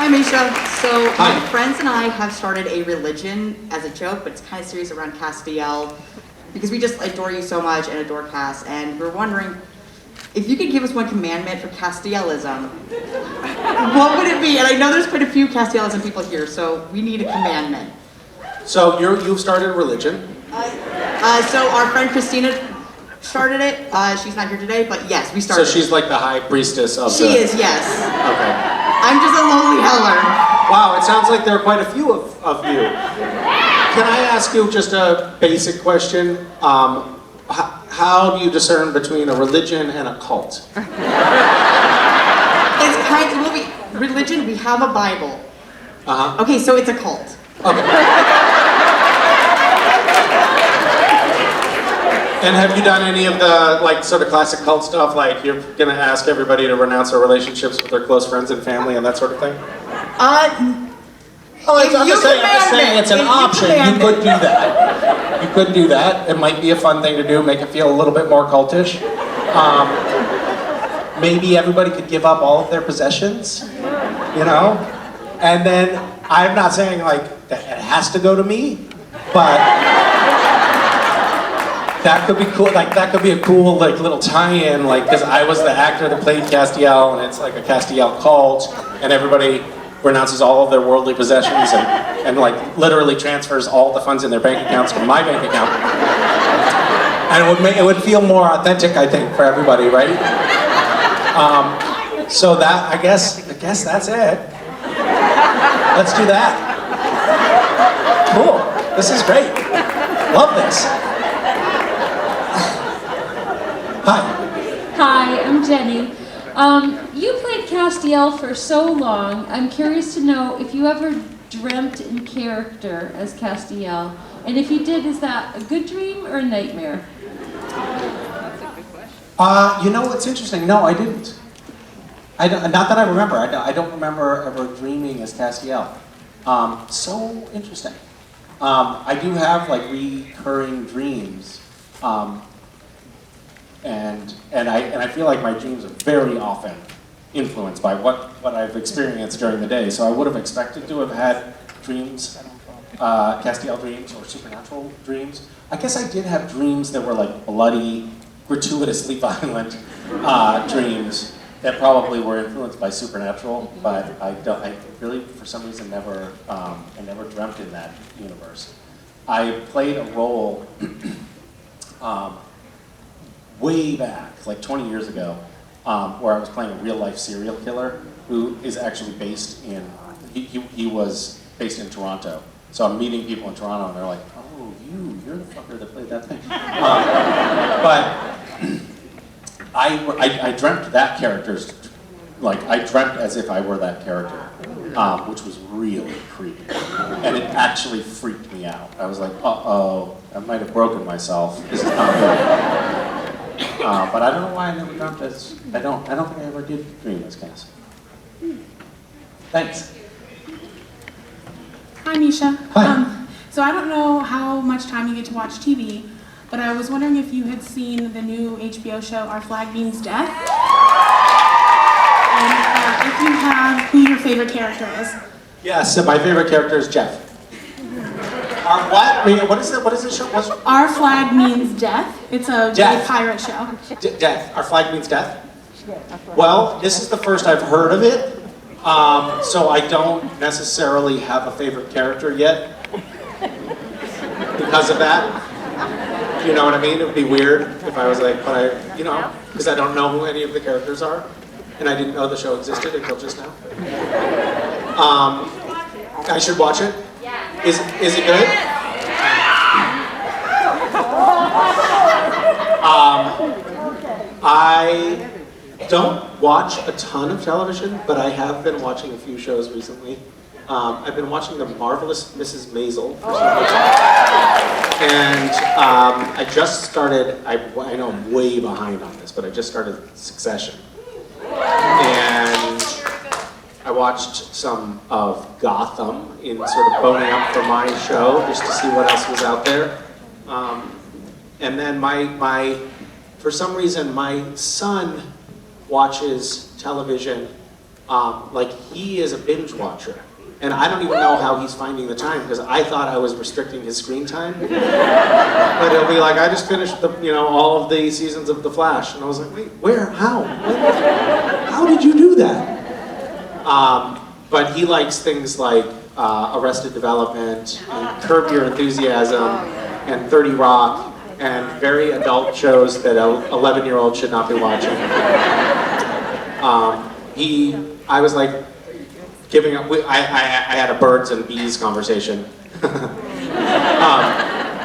Hi, Misha. So Hi. my friends and I have started a religion as a joke, but it's kind of serious around Castiel because we just adore you so much and adore Cass, and we're wondering if you could give us one commandment for Castielism, what would it be? And I know there's quite a few Castielism people here, so we need a commandment. So you've started a religion. So our friend Christina started it. She's not here today, but yes, we started. So she's like the high priestess of She is, yes. Okay. I'm just a lowly heller. Wow, it sounds like there are quite a few of you. Can I ask you just a basic question? How do you discern between a religion and a cult? It's kind of, well, religion, we have a Bible. Uh-huh. Okay, so it's a cult. Okay. And have you done any of the like sort of classic cult stuff, like you're gonna ask everybody to renounce their relationships with their close friends and family and that sort of thing? I'm just saying it's an option. You could do that. You could do that. It might be a fun thing to do, make it feel a little bit more cultish. Maybe everybody could give up all of their possessions, you know? And then, I'm not saying like that it has to go to me, but that could be cool. Like that could be a cool like little tie-in, like because I was the actor that played Castiel, and it's like a Castiel cult, and everybody renounces all of their worldly possessions and like literally transfers all the funds in their bank accounts to my bank account. And it would feel more authentic, I think, for everybody, right? So that I guess that's it. Let's do that. Cool. This is great. Love this. Hi. Hi, I'm Jenny. You played Castiel for so long. I'm curious to know if you ever dreamt in character as Castiel, and if you did, is that a good dream or a nightmare? You know what's interesting? No, I didn't. Not that I remember. I don't remember ever dreaming as Castiel. So interesting. I do have like recurring dreams. And I feel like my dreams are very often influenced by what I've experienced during the day. So I would have expected to have had dreams, Castiel dreams or supernatural dreams. I guess I did have dreams that were like bloody, gratuitously violent dreams that probably were influenced by supernatural. But I really, for some reason, never dreamt in that universe. I played a role. Way back, like 20 years ago, where I was playing a real-life serial killer who is actually based in, he was based in Toronto. So I'm meeting people in Toronto and they're like, oh, you're the fucker that played that thing. But I dreamt that character's, like I dreamt as if I were that character, which was really creepy. And it actually freaked me out. I was like, uh-oh, I might have broken myself. This is not good. But I don't know why I never dreamt as, I don't think I ever did dream as Cass. Thanks. Hi, Misha. Hi. So I don't know how much time you get to watch TV, but I was wondering if you had seen the new HBO show, Our Flag Means Death. And if you have, who your favorite character is. Yes, my favorite character is Jeff. What? What is it? What is the show? Our Flag Means Death. It's a gay pirate show. Death. Our flag means death? Well, this is the first I've heard of it, so I don't necessarily have a favorite character yet because of that. You know what I mean? It would be weird if I was like, because I don't know who any of the characters are, and I didn't know the show existed until just now. I should watch it? Is it good? I don't watch a ton of television, but I have been watching a few shows recently. I've been watching The Marvelous Mrs. Maisel for some reason. And I just started, I know I'm way behind on this, but I just started Succession. And I watched some of Gotham in sort of boning up for my show, just to see what else was out there. And then for some reason, my son watches television like he is a binge watcher. And I don't even know how he's finding the time, because I thought I was restricting his screen time. But he'll be like, I just finished all of the seasons of The Flash. And I was like, wait, where, how? How did you do that? But he likes things like Arrested Development, and Curb Your Enthusiasm, and 30 Rock, and very adult shows that an 11-year-old should not be watching. I was like, giving up. I had a birds and bees conversation.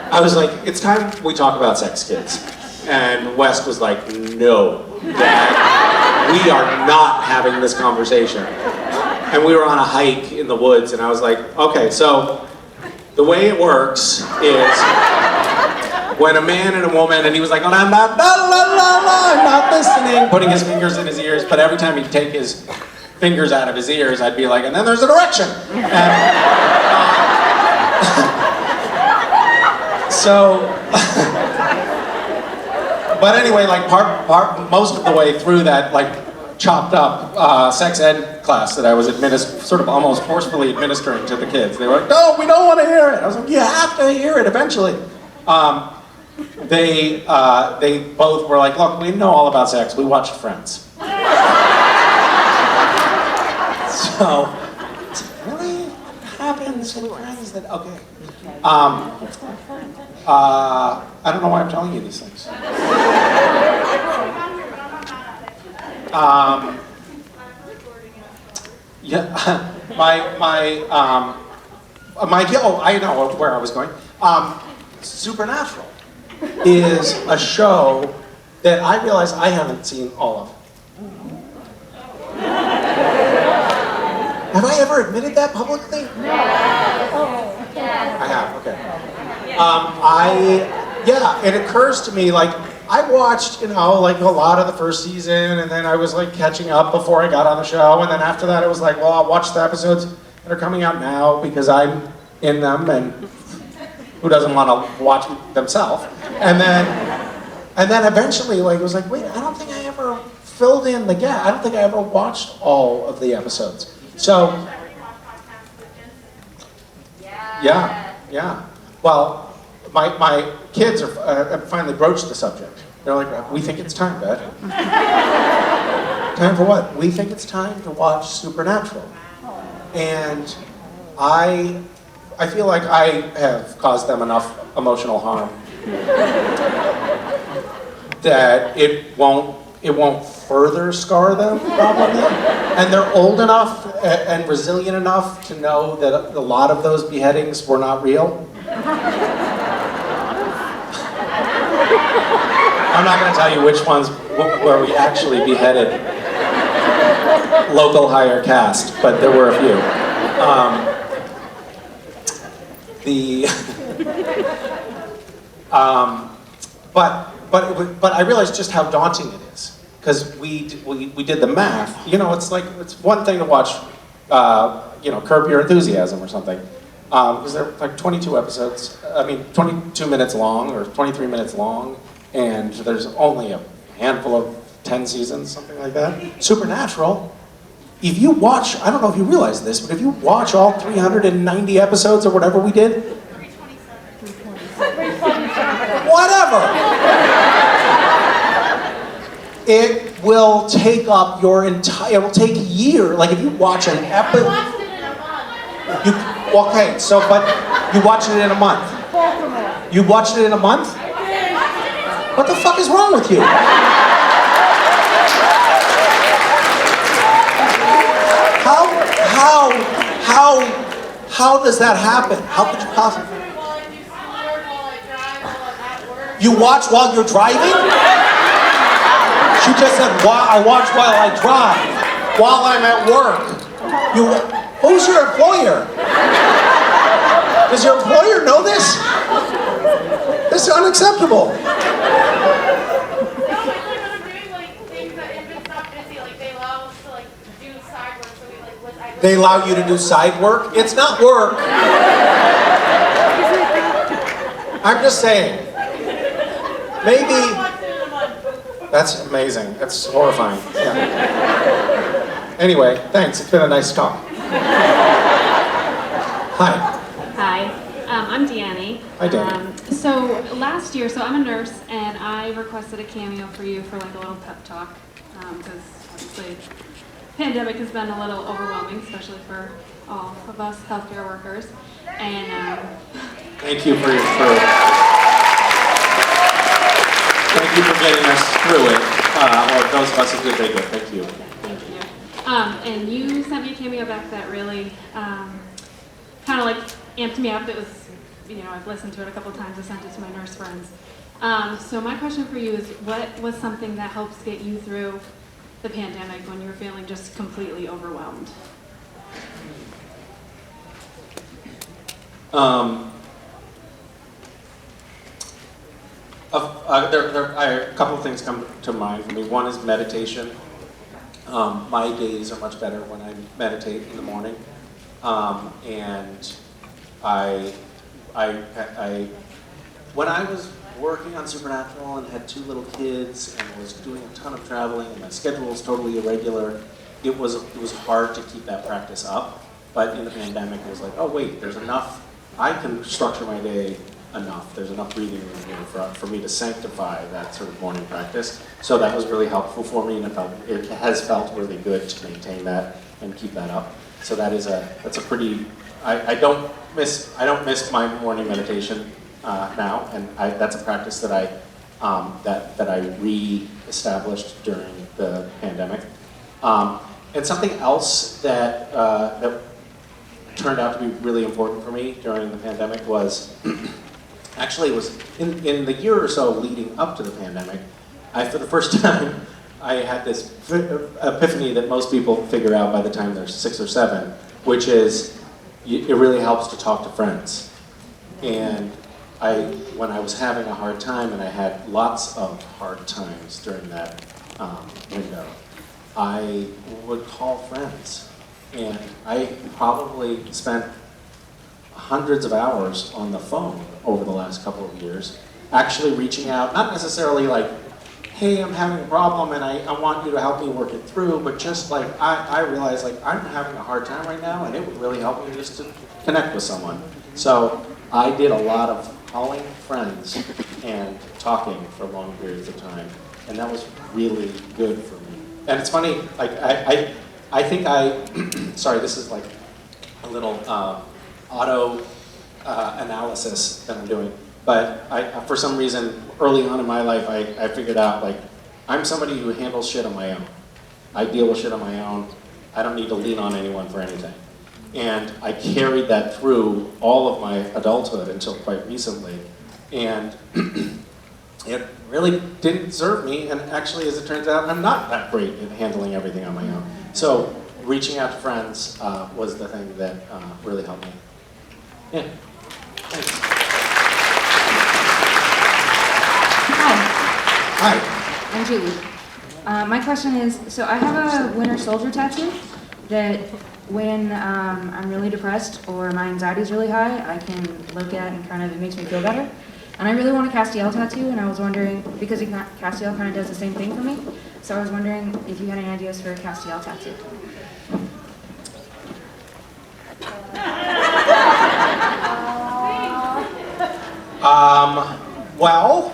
I was like, it's time we talk about sex, kids. And West was like, no, Dad, we are not having this conversation. And we were on a hike in the woods, and I was like, okay, so the way it works is when a man and a woman, and he was like, oh, I'm not listening, putting his fingers in his ears, but every time he'd take his fingers out of his ears, I'd be like, and then there's an erection. But anyway, like most of the way through that, like chopped up sex ed class that I was sort of almost forcefully administering to the kids. They were like, no, we don't want to hear it. I was like, you have to hear it eventually. They both were like, look, we know all about sex. We watched Friends. So, really happens with Friends that, okay. I don't know why I'm telling you these things. I know where I was going. Supernatural is a show that I realize I haven't seen all of. Have I ever admitted that publicly? No. I have, okay. It occurs to me, like, I watched, like a lot of the first season, and then I was like catching up before I got on the show, and then after that it was like, well, I'll watch the episodes that are coming out now because I'm in them, and who doesn't want to watch themselves? And then eventually, like, it was like, wait, I don't think I ever filled in the gap. I don't think I ever watched all of the episodes. So, yeah. Well, my kids are finally broached the subject. They're like, we think it's time, Dad. Time for what? We think it's time to watch Supernatural. And I feel like I have caused them enough emotional harm that it won't further scar them, probably. And they're old enough and resilient enough to know that a lot of those beheadings were not real. I'm not going to tell you which ones where we actually beheaded local higher caste, but there were a few. But I realized just how daunting it is. Because we did the math. It's one thing to watch, Curb Your Enthusiasm or something. Because they're like 22 episodes, 22 minutes long or 23 minutes long, and there's only a handful of 10 seasons, something like that. Supernatural, if you watch, I don't know if you realize this, but if you watch all 390 episodes or whatever we did, 327. Whatever! It will take up it will take a year. Like if you watch an episode. I watched it in a month. But you watched it in a month. You watched it in a month? What the fuck is wrong with you? How does that happen? How could you possibly? You watch while you're driving? She just said, I watch while I drive, while I'm at work. Who's your employer? Does your employer know this? This is unacceptable. They allow you to do side work? It's not work. I'm just saying. Maybe. That's amazing. That's horrifying. Yeah. Anyway, thanks. It's been a nice talk. Hi. Hi, I'm Deannie. Hi, Deannie. So last year, so I'm a nurse, and I requested a cameo for you for like a little pep talk, because obviously pandemic has been a little overwhelming, especially for all of us healthcare workers. And Thank you for getting us through it, or those of us who did make it. Thank you. thank you. And you sent me a cameo back that really kind of like amped me up. It was, I've listened to it a couple of times. I sent it to my nurse friends. So my question for you is, what was something that helps get you through the pandemic when you were feeling just completely overwhelmed? A couple of things come to mind for me. One is meditation. My days are much better when I meditate in the morning. And when I was working on Supernatural and had 2 little kids and was doing a ton of traveling and my schedule was totally irregular, it was hard to keep that practice up. But in the pandemic, it was like, oh wait, there's enough. I can structure my day enough. There's enough breathing room here for me to sanctify that sort of morning practice. So that was really helpful for me, and it has felt really good to maintain that and keep that up. So that's a pretty. I don't miss my morning meditation now, and that's a practice that I re-established during the pandemic. And something else that turned out to be really important for me during the pandemic was. Actually, it was in the year or so leading up to the pandemic, for the first time, I had this epiphany that most people figure out by the time they're 6 or 7, which is it really helps to talk to friends. And when I was having a hard time, and I had lots of hard times during that window, I would call friends. And I probably spent hundreds of hours on the phone over the last couple of years, actually reaching out, not necessarily like, hey, I'm having a problem and I want you to help me work it through, but just like, I realized like, I'm having a hard time right now and it would really help me just to connect with someone. So I did a lot of calling friends and talking for long periods of time, and that was really good for me. And it's funny, like I think sorry, this is like a little auto analysis that I'm doing, but for some reason, early on in my life, I figured out like, I'm somebody who handles shit on my own. I deal with shit on my own. I don't need to lean on anyone for anything. And I carried that through all of my adulthood until quite recently. And it really didn't serve me, and actually, as it turns out, I'm not that great at handling everything on my own. So reaching out to friends was the thing that really helped me. Yeah. Thanks. Hi, Hi. I'm Julie. My question is, so I have a Winter Soldier tattoo that when I'm really depressed or my anxiety is really high, I can look at and kind of, it makes me feel better. And I really want a Castiel tattoo, and I was wondering, because Castiel kind of does the same thing for me, so I was wondering if you had any ideas for a Castiel tattoo. Well,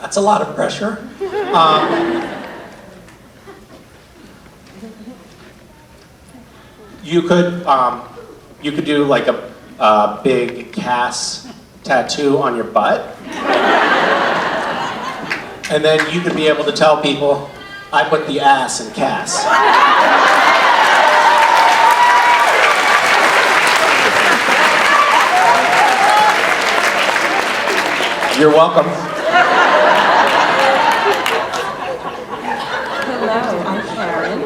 that's a lot of pressure. You could do like a big Cass tattoo on your butt, and then you could be able to tell people, I put the ass in Cass. You're welcome. Hello, I'm Karen.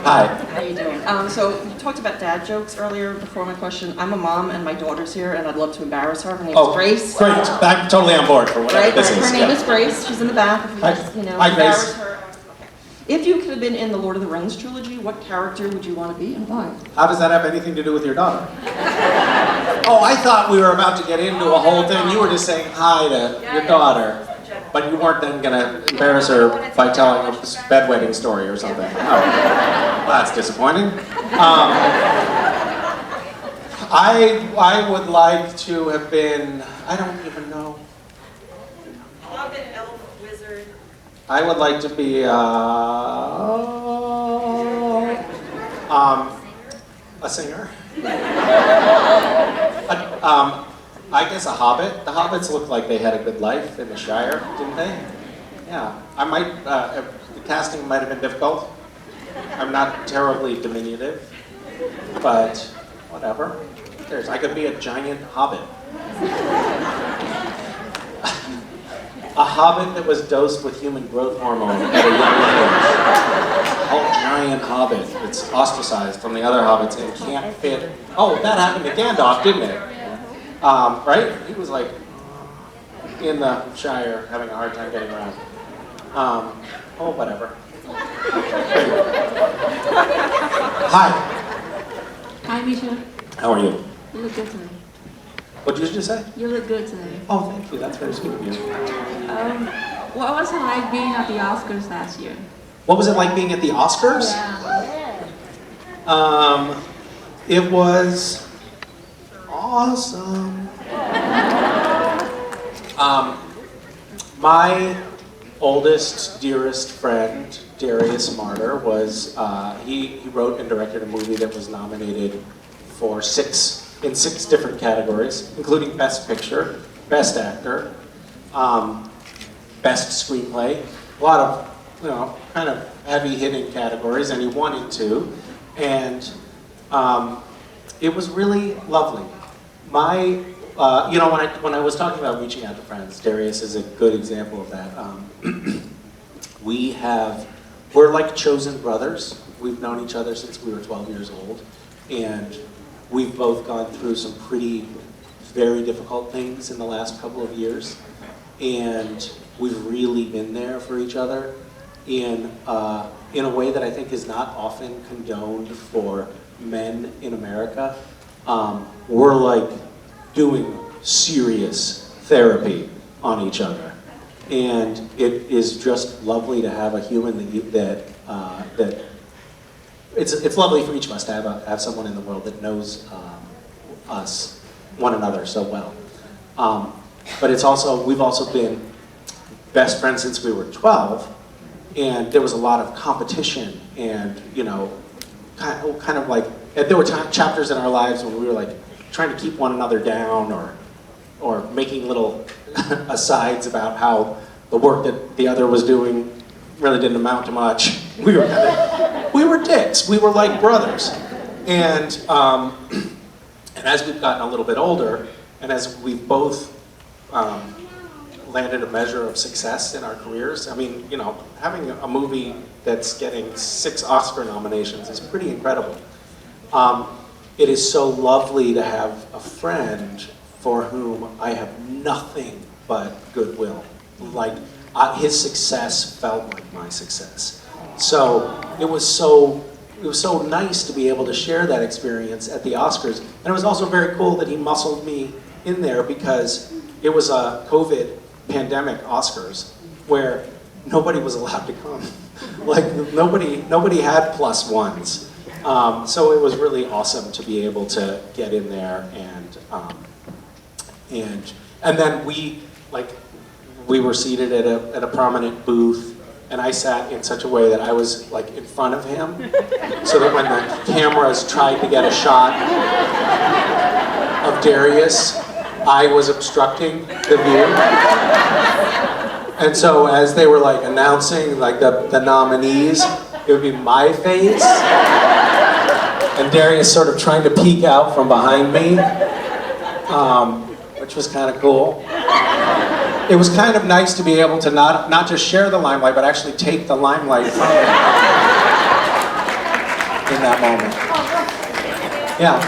Hi. How you doing? So you talked about dad jokes earlier before my question. I'm a mom and my daughter's here and I'd love to embarrass her. Her name's Grace. Great. I'm totally on board for whatever Right? this is. Her name is Grace. She's in the back. If you Hi. just, Hi, Grace. embarrass her. Okay. If you could have been in the Lord of the Rings trilogy, what character would you want to be and why? How does that have anything to do with your daughter? Oh, I thought we were about to get into a whole thing. You were just saying hi to your daughter, but you weren't then going to embarrass her by telling a bedwetting story or something. Oh. That's disappointing. I would like to have been, I don't even know. Hobbit, elf, wizard. I would like to be a singer. I guess a hobbit. The hobbits looked like they had a good life in the Shire, didn't they? Yeah. I might, the casting might have been difficult. I'm not terribly diminutive, but whatever. Who cares? I could be a giant hobbit. A hobbit that was dosed with human growth hormone at a young age. A giant hobbit that's ostracized from the other hobbits and can't fit. Oh, that happened to Gandalf, didn't it? Right? He was like in the Shire having a hard time getting around. Oh, whatever. Hi. Hi, Misha. How are you? You look good today. What did you just say? You look good today. Oh, thank you. That's very sweet of you. What was it like being at the Oscars last year? What was it like being at the Oscars? Yeah. It was awesome. My oldest, dearest friend, Darius Martyr, was, he wrote and directed a movie that was nominated for in six different categories, including Best Picture, Best Actor, Best Screenplay, a lot of, kind of heavy-hitting categories, and he won in 2. And it was really lovely. When I was talking about reaching out to friends, Darius is a good example of that. We're like chosen brothers. We've known each other since we were 12 years old, and we've both gone through some very difficult things in the last couple of years, and we've really been there for each other in a way that I think is not often condoned for men in America. We're like doing serious therapy on each other, and it is just lovely to have a human that it's lovely for each of us to have someone in the world that knows one another so well. But we've also been best friends since we were 12, and there was a lot of competition, and kind of like there were chapters in our lives when we were like trying to keep one another down, or making little asides about how the work that the other was doing really didn't amount to much. We were dicks. We were like brothers, and as we've gotten a little bit older, and as we've both landed a measure of success in our careers, I mean, having a movie that's getting 6 Oscar nominations is pretty incredible. It is so lovely to have a friend for whom I have nothing but goodwill. Like, his success felt like my success. So it was so nice to be able to share that experience at the Oscars. And it was also very cool that he muscled me in there, because it was a COVID pandemic Oscars where nobody was allowed to come. Like, nobody had +1s. So it was really awesome to be able to get in there, and then we were seated at a prominent booth, and I sat in such a way that I was like in front of him, so that when the cameras tried to get a shot of Darius, I was obstructing the view. And so as they were like announcing like the nominees, it would be my face, and Darius sort of trying to peek out from behind me, which was kind of cool. It was kind of nice to be able to not just share the limelight, but actually take the limelight from him in that moment. Yeah.